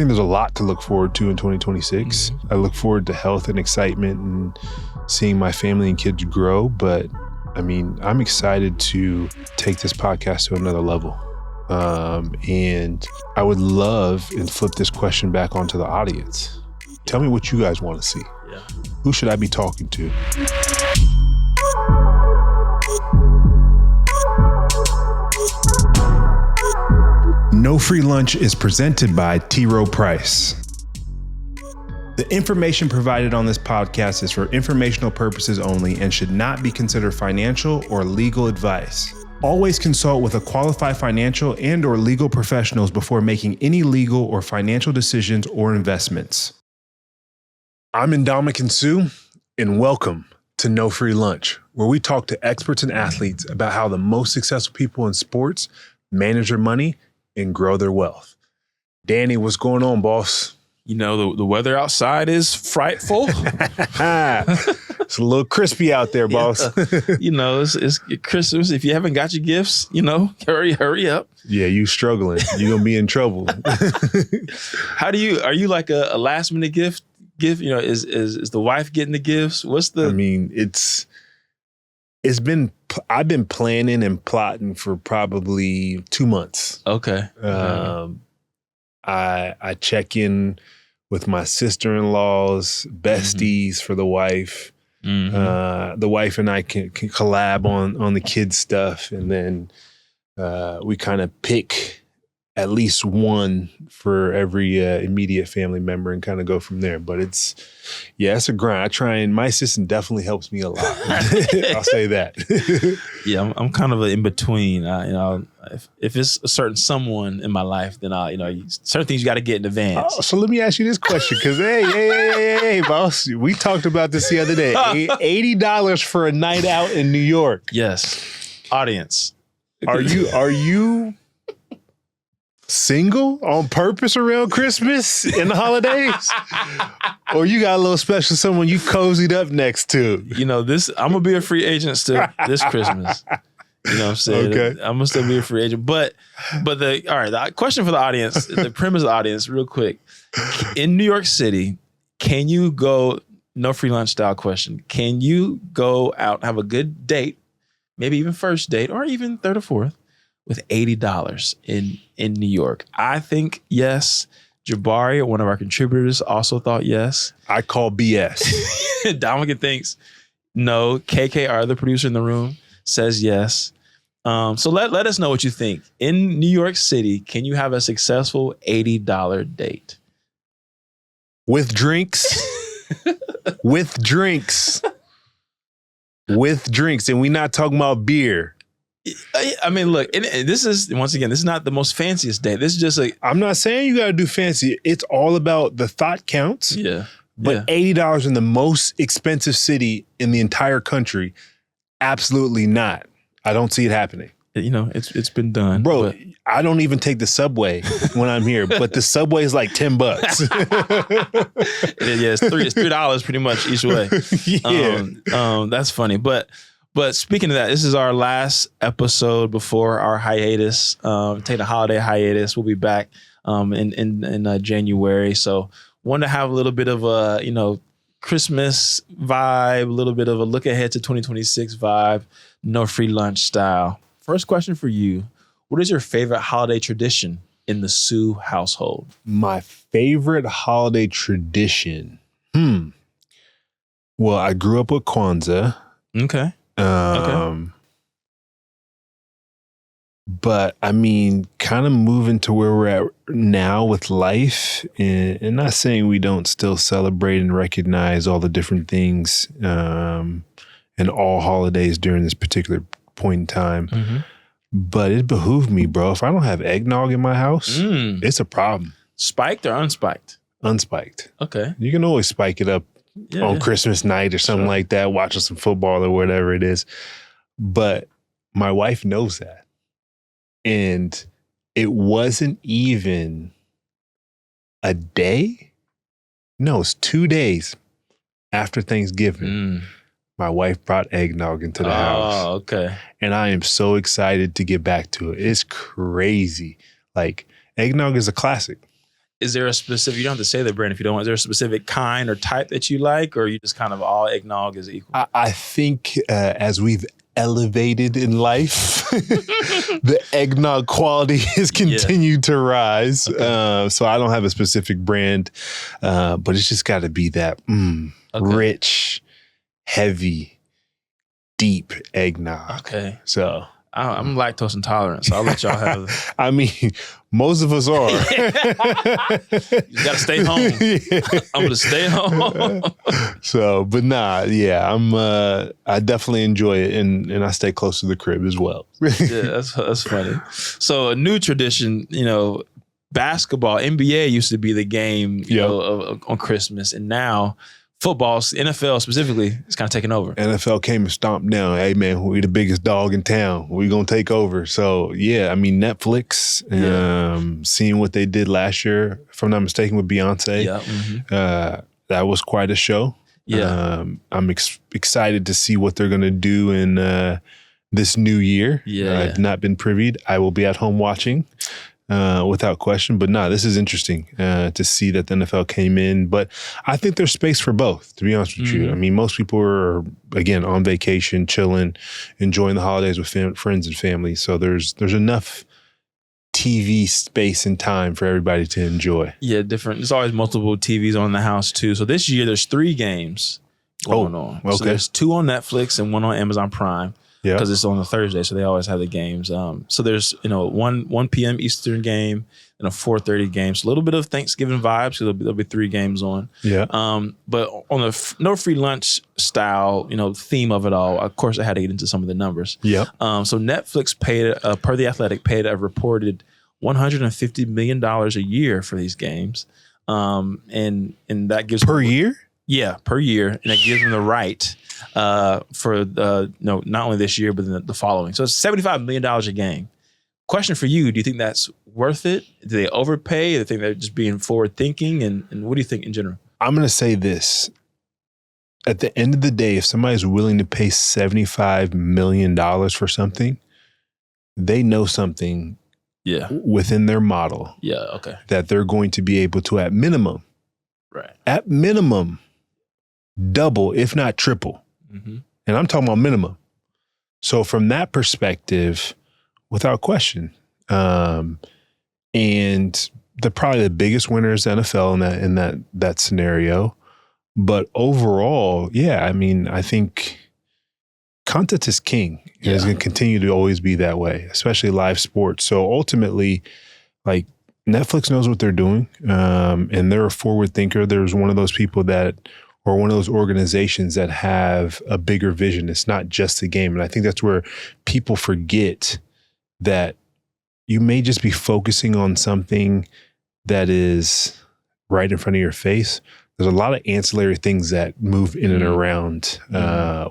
think there's a lot to look forward to in 2026. Mm-hmm. I look forward to health and excitement and seeing my family and kids grow. But I mean, I'm excited to take this podcast to another level. And I would love and flip this question back onto the audience. Tell me what you guys want to see. Yeah. Who should I be talking to? No Free Lunch is presented by Piro Price. The information provided on this podcast is for informational purposes only and should not be considered financial or legal advice. Always consult with a qualified financial and or legal professionals before making any legal or financial decisions or investments. I'm Ndamukong Suh, and welcome to No Free Lunch, where we talk to experts and athletes about how the most successful people in sports manage their money and grow their wealth. Danny, what's going on, boss? You know, the weather outside is frightful. It's a little crispy out there, boss. You know, it's Christmas. If you haven't got your gifts, you know, hurry up. Yeah, you struggling. You're going to be in trouble. Are you like a last minute gift? You know, is the wife getting the gifts? I mean, I've been planning and plotting for probably 2 months. Okay. I check in with my sister-in-laws, besties for the wife. Mm-hmm. The wife and I can collab on the kids stuff, and then we kind of pick at least one for every immediate family member and kind of go from there. But it's a grind. I try, and my assistant definitely helps me a lot. I'll say that. Yeah, I'm kind of in between. You know, if it's a certain someone in my life, then certain things you got to get in advance. Oh, so let me ask you this question, because hey, boss, we talked about this the other day. $80 for a night out in New York. Yes, audience. Are you single on purpose around Christmas and the holidays? Or you got a little special someone you cozied up next to? You know, I'm going to be a free agent still this Christmas. You know what I'm saying? Okay. I'm going to still be a free agent. But the question for the audience, the premise of the audience, real quick. In New York City, can you go, no free lunch style question, can you go out, have a good date, maybe even first date, or even third or fourth, with $80 in New York? I think yes. Jabari, one of our contributors, also thought yes. I call BS. Ndamukong thinks no. KK, our other producer in the room, says yes. So let us know what you think. In New York City, can you have a successful $80 date? With drinks? With drinks. With drinks. And we're not talking about beer. I mean, look, and this is, once again, this is not the most fanciest date. This is just I'm not saying you got to do fancy. It's all about the thought counts. Yeah. But $80 in the most expensive city in the entire country, absolutely not. I don't see it happening. You know, it's been done. Bro, I don't even take the subway when I'm here, but the subway is like $10. It's $3 pretty much each way. Yeah. That's funny. But speaking of that, this is our last episode before our hiatus. Take a holiday hiatus. We'll be back in January. So wanted to have a little bit of a, Christmas vibe, a little bit of a look ahead to 2026 vibe, no free lunch style. First question for you. What is your favorite holiday tradition in the Suh household? My favorite holiday tradition. Well, I grew up with Kwanzaa. Okay. But I mean, kind of moving to where we're at now with life, and not saying we don't still celebrate and recognize all the different things and all holidays during this particular point in time. Mm-hmm. But it behooved me, bro. If I don't have eggnog in my house, it's a problem. Spiked or unspiked? Unspiked. Okay. You can always spike it up on Christmas night or something like that, watching some football or whatever it is. But my wife knows that. And it wasn't even a day. No, it's 2 days after Thanksgiving. My wife brought eggnog into the house. Oh, okay. And I am so excited to get back to it. It's crazy. Like, eggnog is a classic. is there a specific, you don't have to say the brand if you don't want, is there a specific kind or type that you like, or you just kind of all eggnog is equal? I think as we've elevated in life, the eggnog quality has continued to rise. Okay. So I don't have a specific brand, but it's just got to be that rich, heavy, deep eggnog. Okay. So I'm lactose intolerant, so I'll let y'all have. I mean, most of us are. You gotta stay home. I'm gonna stay home. So, but I definitely enjoy it, and I stay close to the crib as well. Yeah, that's funny. So a new tradition, basketball, NBA used to be the game, on Christmas, and now football, NFL specifically, is kind of taking over. NFL came and stomped down. Hey, man, we the biggest dog in town. We going to take over. So, yeah, I mean, Netflix, seeing what they did last year, if I'm not mistaken, with Beyonce, that was quite a show. Yeah. I'm excited to see what they're going to do in this new year. Yeah. I've not been privied. I will be at home watching. Without question. But this is interesting to see that the NFL came in. But I think there's space for both, to be honest with you. I mean, most people are, again, on vacation, chilling, enjoying the holidays with friends and family. So there's enough TV space and time for everybody to enjoy. Yeah, different. There's always multiple TVs on in the house, too. So this year, there's 3 games going on. Okay. So there's 2 on Netflix and 1 on Amazon Prime. Yeah, because it's on a Thursday, so they always have the games. So there's 1 p.m. Eastern game and a 4:30 game. So a little bit of Thanksgiving vibes. So there'll be 3 games on. Yeah. But on the no free lunch style, theme of it all, of course, I had to get into some of the numbers. Yeah. So Netflix paid, per The Athletic, paid a reported $150 million a year for these games, and that gives per year. Yeah, per year, and it gives them the right for not only this year but the following. So it's $75 million a game. Question for you: do you think that's worth it? Do they overpay? Do they think they're just being forward thinking? And what do you think in general? I'm going to say this: at the end of the day, if somebody's willing to pay $75 million for something, they know something. Yeah. Within their model. Yeah. Okay. That they're going to be able to, at minimum, double, if not triple. Mm-hmm. And I'm talking about minimum. So from that perspective, without question, and probably the biggest winner is the NFL in that scenario. But overall, I mean, I think content is king. And it's going to continue to always be that way, especially live sports. So ultimately, like, Netflix knows what they're doing, and they're a forward thinker. There's one of those people or one of those organizations that have a bigger vision. It's not just a game. And I think that's where people forget that you may just be focusing on something that is right in front of your face. There's a lot of ancillary things that move in and around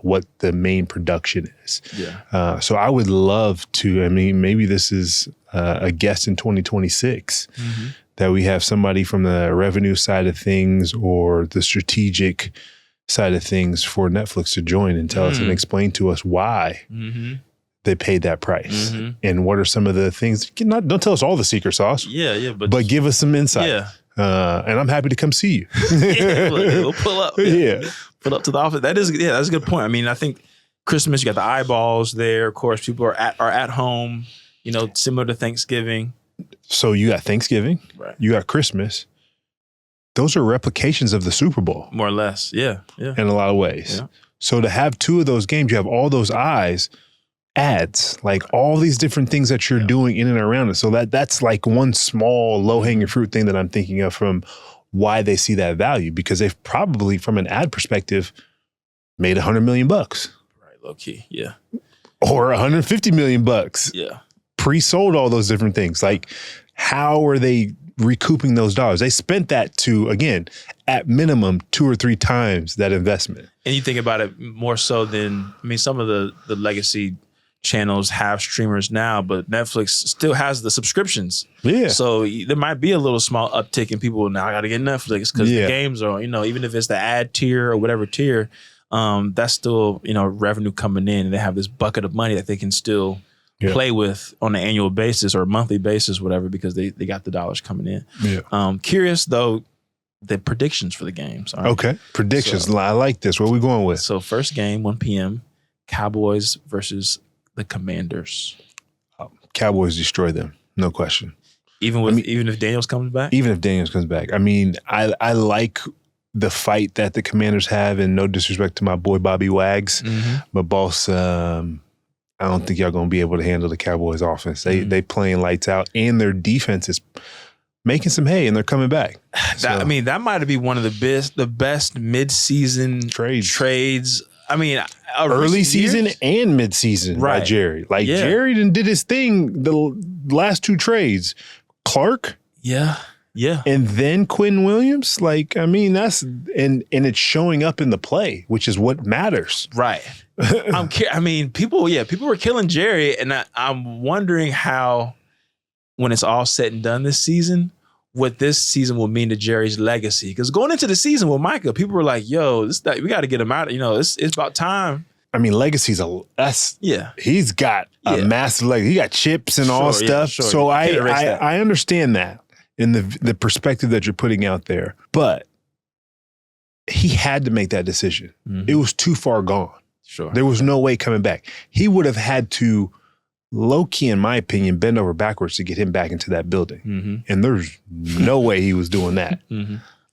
what the main production is. Yeah. So I would love to, I mean, maybe this is a guest in 2026 that we have somebody from the revenue side of things or the strategic side of things for Netflix to join and tell us and explain to us why they paid that price and what are some of the things. Don't tell us all the secret sauce. Yeah. But give us some insight. Yeah. And I'm happy to come see you. We'll pull up. Pull up to the office. That's a good point. I mean, I think Christmas, you got the eyeballs there. Of course, people are at home, similar to Thanksgiving. So you got Thanksgiving, right? You got Christmas. Those are replications of the Super Bowl. More or less. Yeah. In a lot of ways. Yeah. So to have 2 of those games, you have all those eyes, ads, like all these different things that you're doing in and around it. So that's like one small low-hanging fruit thing that I'm thinking of from why they see that value, because they've probably, from an ad perspective, made $100 million. Right, low key, yeah. Or $150 million. Yeah. Pre-sold all those different things. Like, how are they recouping those dollars? They spent that to, again, at minimum 2 or 3 times that investment. And you think about it more so than, some of the legacy channels have streamers now, but Netflix still has the subscriptions. Yeah. So there might be a little small uptick in people, now I got to get Netflix because the games are, even if it's the ad tier or whatever tier, that's still, revenue coming in, and they have this bucket of money that they can still play with on an annual basis or monthly basis, whatever, because they got the dollars coming in. Yeah. Curious though, the predictions for the games. Okay. Predictions. So, I like this. What are we going with? So first game, 1 p.m., Cowboys versus the Commanders. Cowboys destroy them. No question. Even if Daniels comes back? Even if Daniels comes back. I mean, I like the fight that the Commanders have, and no disrespect to my boy Bobby Wags, but boss, I don't think y'all going to be able to handle the Cowboys offense. They playing lights out, and their defense is making some hay, and they're coming back. That might be one of the best mid-season trades. I mean, early season and mid-season by Jerry. Jerry did his thing the last 2 trades. Clark. Yeah. And then Quinn Williams. That's and it's showing up in the play, which is what matters. Right. People were killing Jerry, and I'm wondering how, when it's all said and done this season, what this season will mean to Jerry's legacy. Because going into the season with Micah, people were like, yo, we got to get him out. It's about time. I mean, legacy's he's got a massive legacy. He got chips and all stuff. Sure. So I understand that in the perspective that you're putting out there. But he had to make that decision. It was too far gone. Sure. There was no way coming back. He would have had to, low-key, in my opinion, bend over backwards to get him back into that building. And there's no way he was doing that.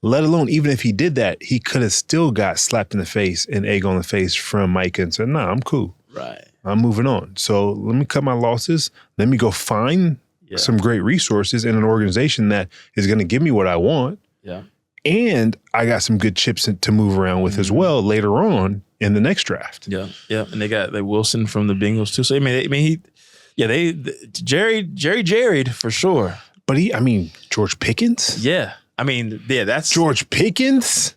Let alone, even if he did that, he could have still got slapped in the face and egg on the face from Micah and said, nah, I'm cool. Right. I'm moving on. So let me cut my losses. Let me go find some great resources in an organization that is going to give me what I want. Yeah. And I got some good chips to move around with as well later on in the next draft. Yeah. Yeah. And they got Wilson from the Bengals too. So, Jerry'd for sure. But George Pickens? Yeah. That's George Pickens.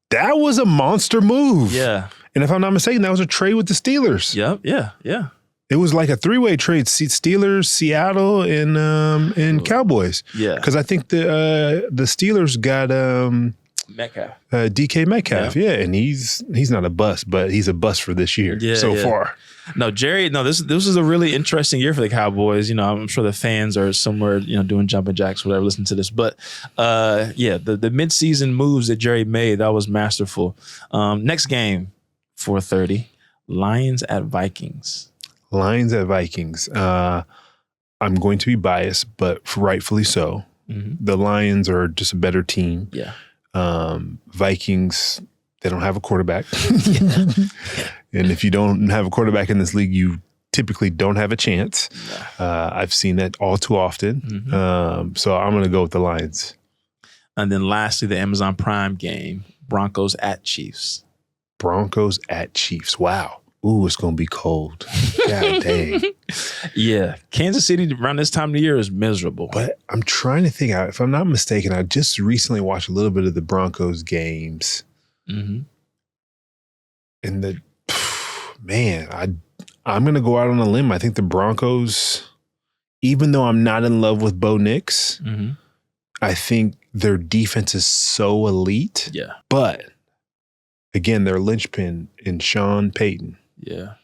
That was a monster move. Yeah. And if I'm not mistaken, that was a trade with the Steelers. Yep. Yeah. It was like a 3-way trade: Steelers, Seattle, and Cowboys. Yeah. Because I think the Steelers got Metcalf. DK Metcalf. Yeah. And he's not a bust, but he's a bust for this year so far. No, Jerry, this is a really interesting year for the Cowboys. I'm sure the fans are somewhere, doing jumping jacks, whatever, listening to this. But the midseason moves that Jerry made, that was masterful. Next game, 4:30, Lions at Vikings. Lions at Vikings. I'm going to be biased, but rightfully so. The Lions are just a better team. Yeah. Vikings, they don't have a quarterback. And if you don't have a quarterback in this league, you typically don't have a chance. I've seen that all too often. So I'm going to go with the Lions. And then lastly, the Amazon Prime game, Broncos at Chiefs. Broncos at Chiefs. Wow. Ooh, it's going to be cold. God dang. Yeah. Kansas City around this time of the year is miserable. But I'm trying to think, if I'm not mistaken, I just recently watched a little bit of the Broncos games. And I'm going to go out on a limb. I think the Broncos, even though I'm not in love with Bo Nix, I think their defense is so elite. Yeah. But again, their linchpin in Sean Payton. Yeah.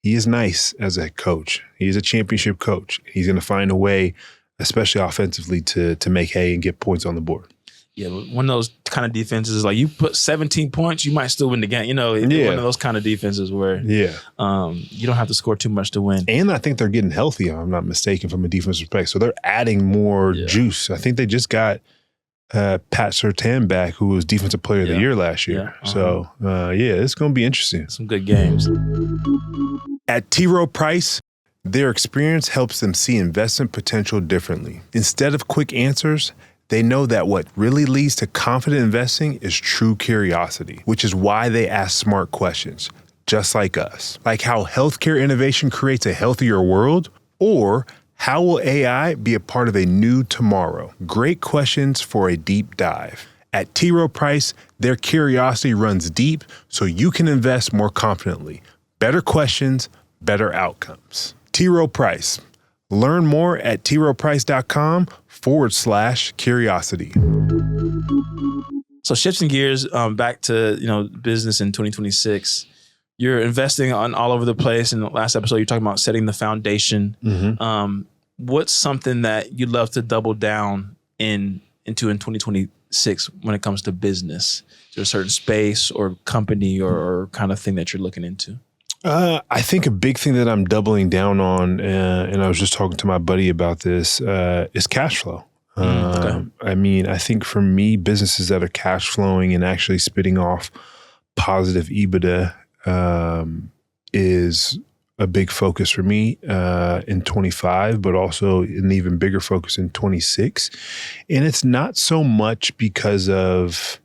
He is nice as a coach. He's a championship coach. He's going to find a way, especially offensively, to make hay and get points on the board. Yeah, one of those kind of defenses is like you put 17 points, you might still win the game. One of those kind of defenses where you don't have to score too much to win. And I think they're getting healthy, if I'm not mistaken, from a defensive perspective. So they're adding more juice. I think they just got Pat Surtain back, who was Defensive Player of the Year last year. Yeah. So, it's going to be interesting. Some good games. At T. Rowe Price, their experience helps them see investment potential differently. Instead of quick answers, they know that what really leads to confident investing is true curiosity, which is why they ask smart questions, just like us. Like how healthcare innovation creates a healthier world, or how will AI be a part of a new tomorrow? Great questions for a deep dive. At T. Rowe Price, their curiosity runs deep so you can invest more confidently. Better questions, better outcomes. T. Rowe Price. Learn more at troprice.com/curiosity. So shifting gears back to business in 2026. you're investing on all over the place. In the last episode, you're talking about setting the foundation. What's something that you'd love to double down into in 2026 when it comes to business? Is there a certain space or company or kind of thing that you're looking into? I think a big thing that I'm doubling down on, and I was just talking to my buddy about this, is cash flow. Okay. I mean, I think for me, businesses that are cash flowing and actually spitting off positive EBITDA is a big focus for me in 25, but also an even bigger focus in 26. And it's not so much because of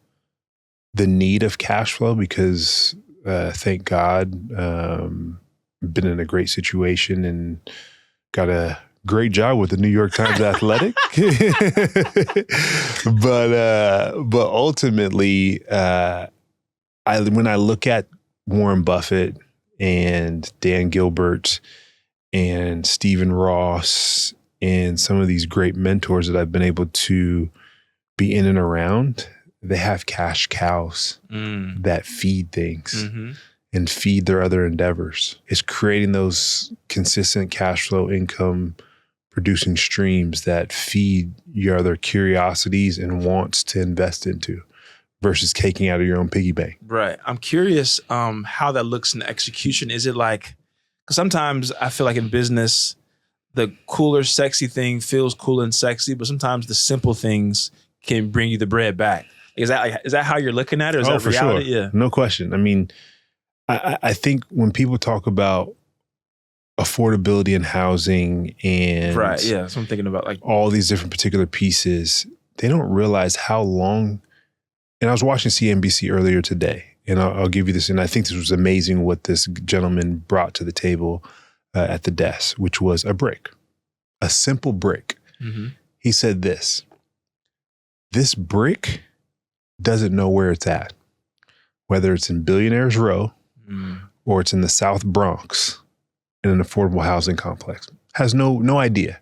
the need of cash flow, because thank God, been in a great situation and got a great job with the New York Times Athletic. But ultimately, when I look at Warren Buffett and Dan Gilbert and Stephen Ross and some of these great mentors that I've been able to be in and around, they have cash cows that feed things and feed their other endeavors. It's creating those consistent cash flow income producing streams that feed your other curiosities and wants to invest into, versus caking out of your own piggy bank. Right. I'm curious how that looks in execution. Is it like, because sometimes I feel like in business, the cooler, sexy thing feels cool and sexy, but sometimes the simple things can bring you the bread back. Is that how you're looking at it? Or is that for reality? Sure. Yeah. No question. I mean, I think when people talk about affordability in housing and right, yeah, so I'm thinking about like all these different particular pieces, they don't realize how long. And I was watching CNBC earlier today, and I'll give you this, and I think this was amazing what this gentleman brought to the table at the desk, which was a brick, a simple brick. He said this brick doesn't know where it's at, whether it's in Billionaires Row or it's in the South Bronx in an affordable housing complex. Has no idea.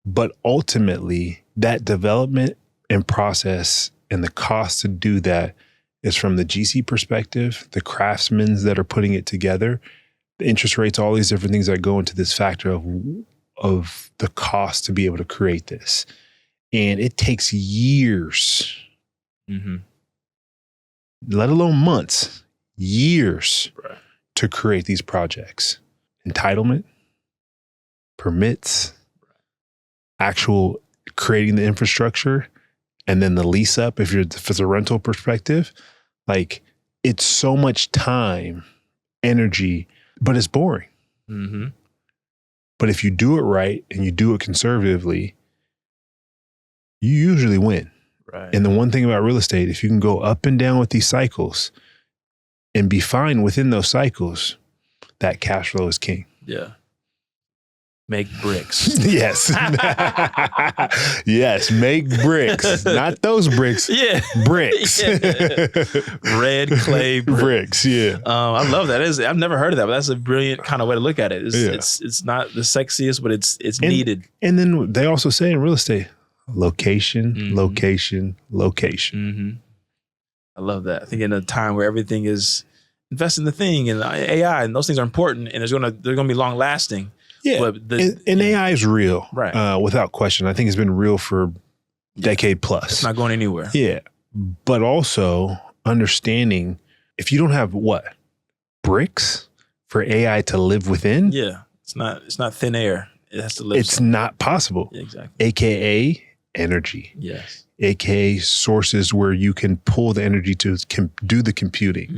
But ultimately, that development and process and the cost to do that is from the GC perspective, the craftsmen that are putting it together, the interest rates, all these different things that go into this factor of the cost to be able to create this. And it takes years, let alone months, years to create these projects. Entitlement, permits, actual creating the infrastructure, and then the lease up, if it's a rental perspective. Like, it's so much time, energy, but it's boring. But if you do it right and you do it conservatively, you usually win. Right. And the one thing about real estate, if you can go up and down with these cycles and be fine within those cycles, that cash flow is king. Yeah. Make bricks. Yes. Yes. Make bricks. Not those bricks. Yeah. Bricks. Yeah. Red clay bricks. Yeah. I love that. I've never heard of that, but that's a brilliant kind of way to look at it. Yeah. It's not the sexiest, but it's needed. And then they also say in real estate, location, location, location. I love that. I think in a time where everything is invest in the thing and AI and those things are important and they're gonna be long lasting. Yeah, but and AI is real, right? Without question. I think it's been real for a decade plus. It's not going anywhere. Yeah, but also understanding if you don't have bricks for AI to live within. Yeah, it's not thin air. It has to live. It's not possible. Yeah, exactly. AKA energy. Yes. AKA sources where you can pull the energy to do the computing.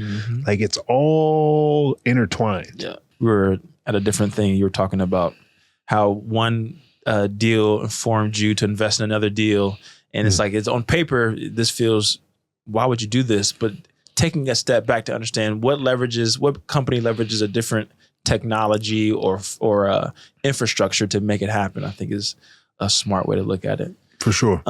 Like, it's all intertwined. Yeah. We were at a different thing. You were talking about how one deal informed you to invest in another deal. And it's like, it's on paper, this feels, why would you do this? But taking a step back to understand what company leverages a different technology or infrastructure to make it happen, I think is a smart way to look at it. For sure.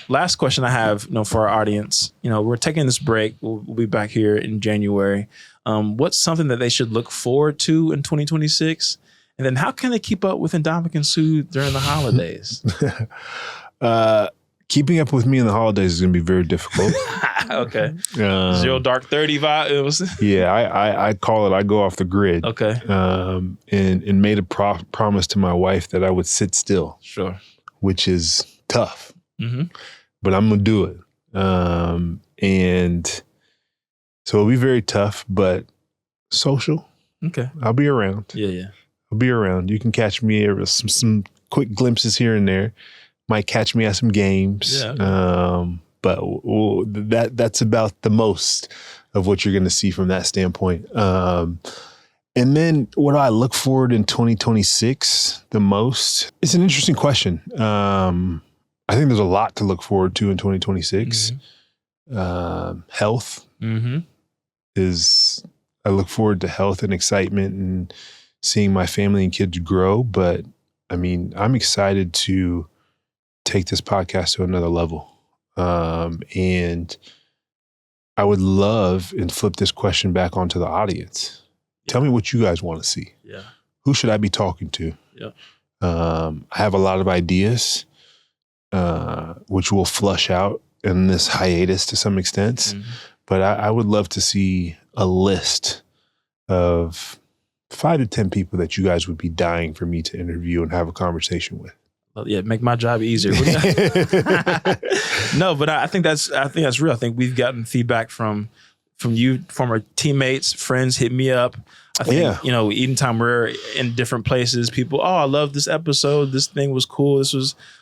Last question I have, for our audience, we're taking this break. We'll be back here in January. What's something that they should look forward to in 2026? And then how can they keep up with Ndamukong Suh during the holidays? Keeping up with me in the holidays is going to be very difficult. Okay. Zero dark 30 vibe. Yeah, I call it. I go off the grid. Okay. And made a promise to my wife that I would sit still. Sure. Which is tough. Mm-hmm. But I'm gonna do it. And so it'll be very tough, but social. Okay. I'll be around. Yeah. I'll be around. You can catch me at some quick glimpses here and there. Might catch me at some games. Yeah. But that's about the most of what you're going to see from that standpoint. And then what do I look forward in 2026 the most? It's an interesting question. I think there's a lot to look forward to in 2026. Mm-hmm. Health is, I look forward to health and excitement and seeing my family and kids grow. But I mean, I'm excited to take this podcast to another level. And I would love and flip this question back onto the audience. Yeah. Tell me what you guys want to see. Yeah. Who should I be talking to? Yeah. I have a lot of ideas, which will flush out in this hiatus to some extent. Mm-hmm. But I would love to see a list of 5 to 10 people that you guys would be dying for me to interview and have a conversation with. Yeah, make my job easier. No, but I think that's real. I think we've gotten feedback from you, former teammates, friends hit me up. I think, even time we're in different places, people, I love this episode. This thing was cool.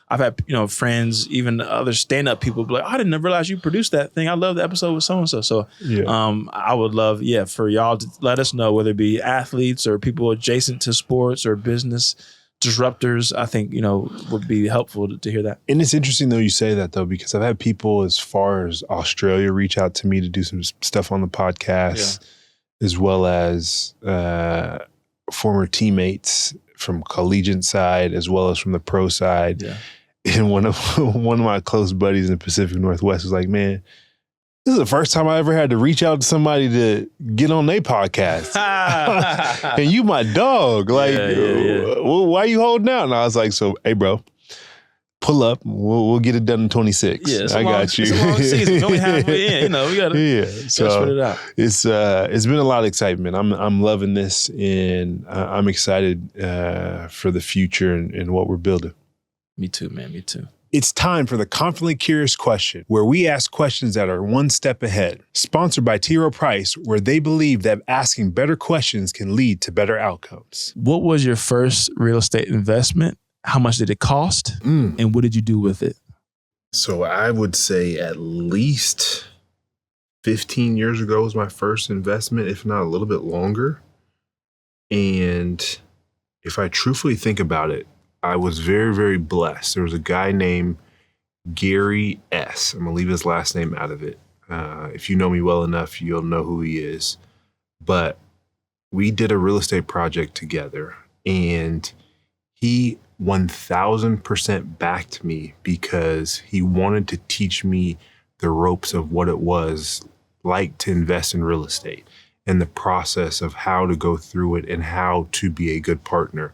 I've had, friends, even other stand-up people be like, I didn't realize you produced that thing. I love the episode with so-and-so. So I would love, for y'all to let us know, whether it be athletes or people adjacent to sports or business disruptors. I think, would be helpful to hear that. And it's interesting though you say that though, because I've had people as far as Australia reach out to me to do some stuff on the podcast, as well as former teammates from collegiate side, as well as from the pro side. Yeah. And one of my close buddies in the Pacific Northwest was like, man, this is the first time I ever had to reach out to somebody to get on their podcast. And you my dog. Like, well, why you holding out? And I was like, so, hey, bro, pull up. We'll get it done in 26. Yeah, I got you. It's a long season. We're only halfway in. We got to spit it out. It's been a lot of excitement. I'm loving this, and I'm excited for the future and what we're building. Me too, man. Me too. It's time for the Confidently Curious question, where we ask questions that are one step ahead. Sponsored by Piro, where they believe that asking better questions can lead to better outcomes. What was your first real estate investment? How much did it cost? And what did you do with it? So I would say at least 15 years ago was my first investment, if not a little bit longer. And if I truthfully think about it, I was very, very blessed. There was a guy named Gary S. I'm going to leave his last name out of it. If you know me well enough, you'll know who he is. But we did a real estate project together, and he 1,000% backed me because he wanted to teach me the ropes of what it was like to invest in real estate and the process of how to go through it and how to be a good partner.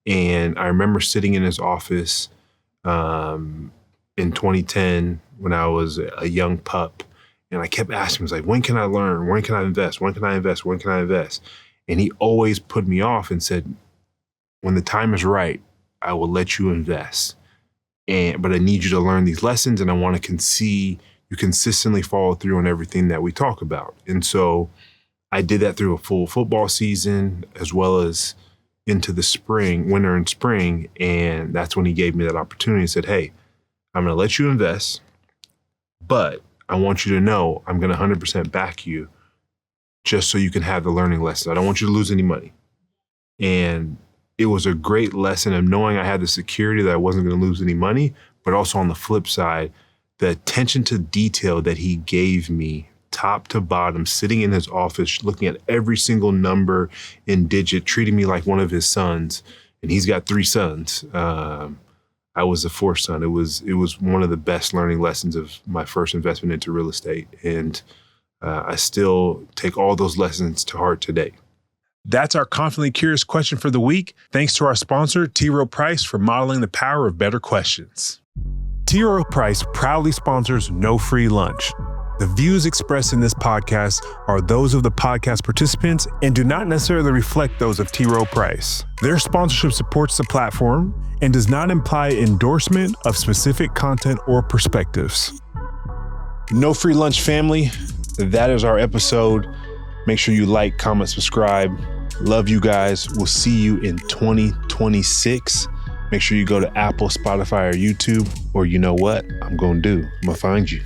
And I remember sitting in his office in 2010 when I was a young pup, and I kept asking him, like, when can I learn? When can I invest? When can I invest? When can I invest? And he always put me off and said, when the time is right, I will let you invest. But I need you to learn these lessons, and I want to see you consistently follow through on everything that we talk about. And so I did that through a full football season, as well as into the winter and spring. And that's when he gave me that opportunity and said, hey, I'm going to let you invest, but I want you to know I'm going to 100% back you just so you can have the learning lessons. I don't want you to lose any money. And it was a great lesson of knowing I had the security that I wasn't going to lose any money, but also on the flip side, the attention to detail that he gave me top to bottom, sitting in his office, looking at every single number and digit, treating me like one of his sons. And he's got 3 sons. I was the 4th son. It was one of the best learning lessons of my first investment into real estate. And I still take all those lessons to heart today. That's our Confidently Curious question for the week. Thanks to our sponsor, T. Rowe Price, for modeling the power of better questions. T. Rowe Price proudly sponsors No Free Lunch. The views expressed in this podcast are those of the podcast participants and do not necessarily reflect those of T. Rowe Price. Their sponsorship supports the platform and does not imply endorsement of specific content or perspectives. No Free Lunch family, that is our episode. Make sure you like, comment, subscribe. Love you guys. We'll see you in 2026. Make sure you go to Apple, Spotify, or YouTube, or you know what I'm going to do? I'm going to find you.